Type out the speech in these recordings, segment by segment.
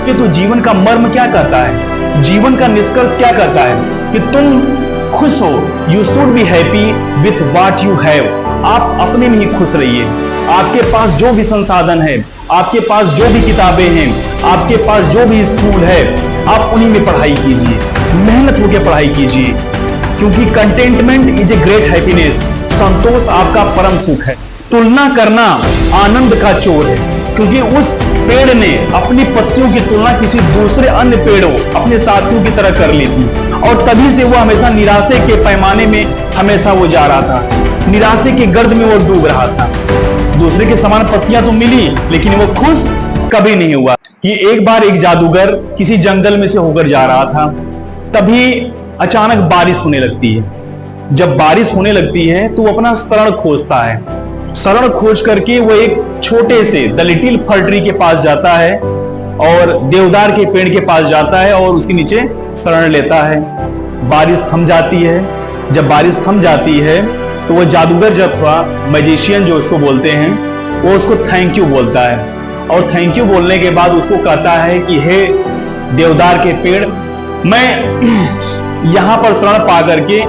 कि तो जीवन का मर्म क्या कहता है, जीवन का निष्कर्ष क्या कहता है कि तुम खुश हो। You should be happy with what you have. आप अपने में ही खुश रहिए। आपके पास जो भी संसाधन है, आपके पास जो भी किताबें हैं, आपके पास जो भी स्कूल है, आप उन्हीं में पढ़ाई कीजिए, मेहनत होकर पढ़ाई कीजिए, क्योंकि contentment is a great happiness. संतोष आपका परम सुख है। तुलना करना आनंद का चोर है, क्योंकि उस पेड़ ने अपनी पत्तियों की तुलना किसी दूसरे अन्य पेड़ों, अपने साथियों की तरह कर ली थी, और तभी से वो हमेशा निराशे के पैमाने में हमेशा वो जा रहा था, निराशे के गर्द में वो डूब रहा था। दूसरे के समान पत्तियां तो मिली, लेकिन वो खुश कभी नहीं हुआ। ये एक बार एक जादूगर किसी जंगल में से होकर जा रहा था, तभी अचानक बारिश होने लगती है। जब बारिश होने लगती है तो वो अपना शरण खोजता है। शरण खोज करके वो एक छोटे से द लिटिल फर ट्री के पास जाता है और देवदार के पेड़ के पास जाता है और उसके नीचे शरण लेता है। बारिश थम जाती है। जब बारिश थम जाती है तो वो जादूगर जो था, मैजिशियन जो उसको बोलते हैं, वो उसको थैंक यू बोलता है, और थैंक यू बोलने के बाद उसको कहता है कि हे देवदार के पेड़, मैं यहां पर शरण पा करके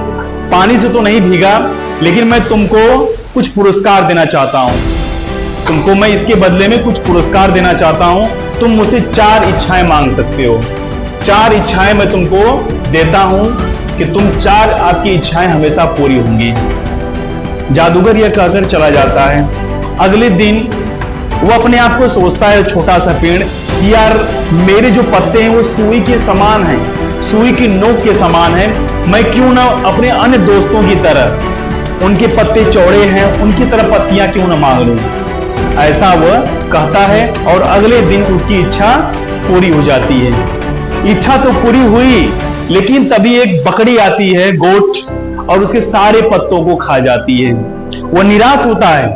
पानी से तो नहीं भीगा, लेकिन मैं तुमको कुछ पुरस्कार देना चाहता हूं। तुमको मैं इसके बदले में कुछ पुरस्कार देना चाहता हूं। तुम मुझसे 4 इच्छाएं मांग सकते हो। 4 इच्छाएं मैं तुमको देता हूं कि तुम 4 आपकी इच्छाएं हमेशा पूरी होंगी। जादूगर यह कहकर चला जाता है। अगले दिन वो अपने आप को सोचता है, छोटा सा पेड़, कि यार मेरे जो पत्ते हैं वो सुई के समान हैं, सुई की नोक के समान है। मैं क्यों ना अपने अन्य दोस्तों की तरह, उनके पत्ते चौड़े हैं, उनकी तरह पत्तियां क्यों ना मांग लूं। ऐसा वह कहता है और अगले दिन उसकी इच्छा पूरी हो जाती है। इच्छा तो पूरी हुई, लेकिन तभी एक बकरी आती है, गोट, और उसके सारे पत्तों को खा जाती है। वह निराश होता है,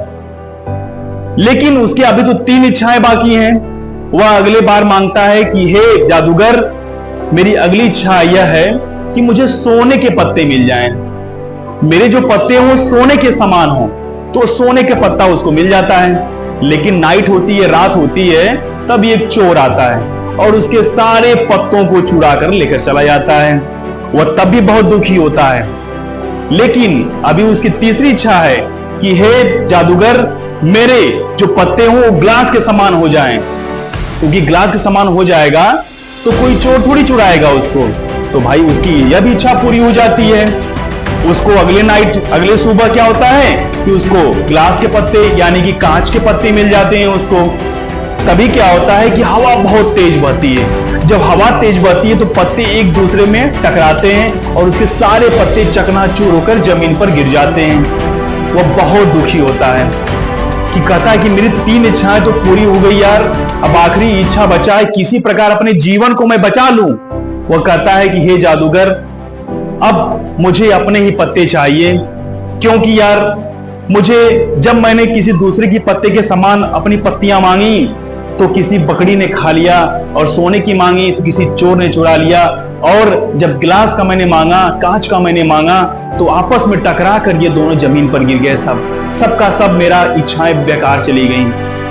लेकिन उसके अभी तो 3 इच्छाएं बाकी हैं। वह अगले बार मांगता है कि हे जादूगर, मेरी अगली इच्छा यह है कि मुझे सोने के पत्ते मिल जाएं। मेरे जो पत्ते हो सोने के समान हो। तो सोने के पत्ता उसको मिल जाता है, लेकिन नाइट होती है, रात होती है, तब एक चोर आता है और उसके सारे पत्तों को चुरा कर लेकर चला जाता है। वह तब भी बहुत दुखी होता है, लेकिन अभी उसकी तीसरी इच्छा है कि हे जादूगर, मेरे जो पत्ते हो वो ग्लास के समान हो जाएं, क्योंकि ग्लास के समान हो जाएगा तो कोई चोर थोड़ी चुराएगा उसको। तो भाई उसकी यह भी इच्छा पूरी हो जाती है। उसको अगले सुबह क्या होता है कि उसको ग्लास के पत्ते यानी कि कांच के पत्ते मिल जाते हैं उसको। तभी क्या होता है कि हवा बहुत तेज बहती है। जब हवा तेज बहती है तो पत्ते एक दूसरे में टकराते हैं और उसके सारे पत्ते चकनाचूर होकर जमीन पर गिर जाते हैं। वह बहुत दुखी होता है कि कहता है कि मेरी 3 इच्छाएं तो पूरी हो गई यार, अब आखिरी इच्छा बचा है, किसी प्रकार अपने जीवन को मैं बचा लूं। वह कहता है कि हे जादूगर, अब मुझे अपने ही पत्ते चाहिए, क्योंकि यार मुझे जब मैंने किसी दूसरे की पत्ते के समान अपनी पत्तियां मांगी तो किसी बकरी ने खा लिया, और सोने की मांगी तो किसी चोर ने चुरा लिया, और जब गिलास का मैंने मांगा, कांच का मैंने मांगा, तो आपस में टकरा कर ये दोनों जमीन पर गिर गए। सबका सब मेरा इच्छाएं बेकार चली गईं।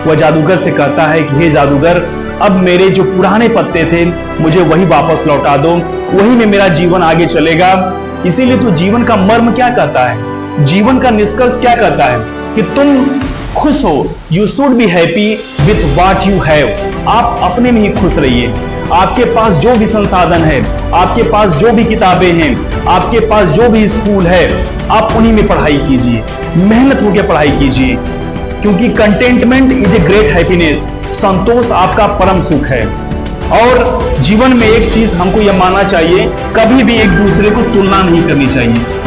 वह जादूगर से कहता है कि हे जादूगर, अब मेरे जो पुराने पत्ते थे मुझे वही वापस लौटा दो, वही में मेरा जीवन आगे चलेगा। इसीलिए तो जीवन का मर्म क्या कहता है, जीवन का निष्कर्ष क्या कहता है कि तुम खुश हो। You should be happy with what you have. आप अपने में ही खुश रहिए। आपके पास जो भी संसाधन है, आपके पास जो भी किताबें हैं, आपके पास जो भी स्कूल है, आप उन्हीं में पढ़ाई कीजिए, मेहनत होकर पढ़ाई कीजिए, क्योंकि contentment is a great happiness. संतोष आपका परम सुख है। और जीवन में एक चीज हमको यह मानना चाहिए, कभी भी एक दूसरे को तुलना नहीं करनी चाहिए।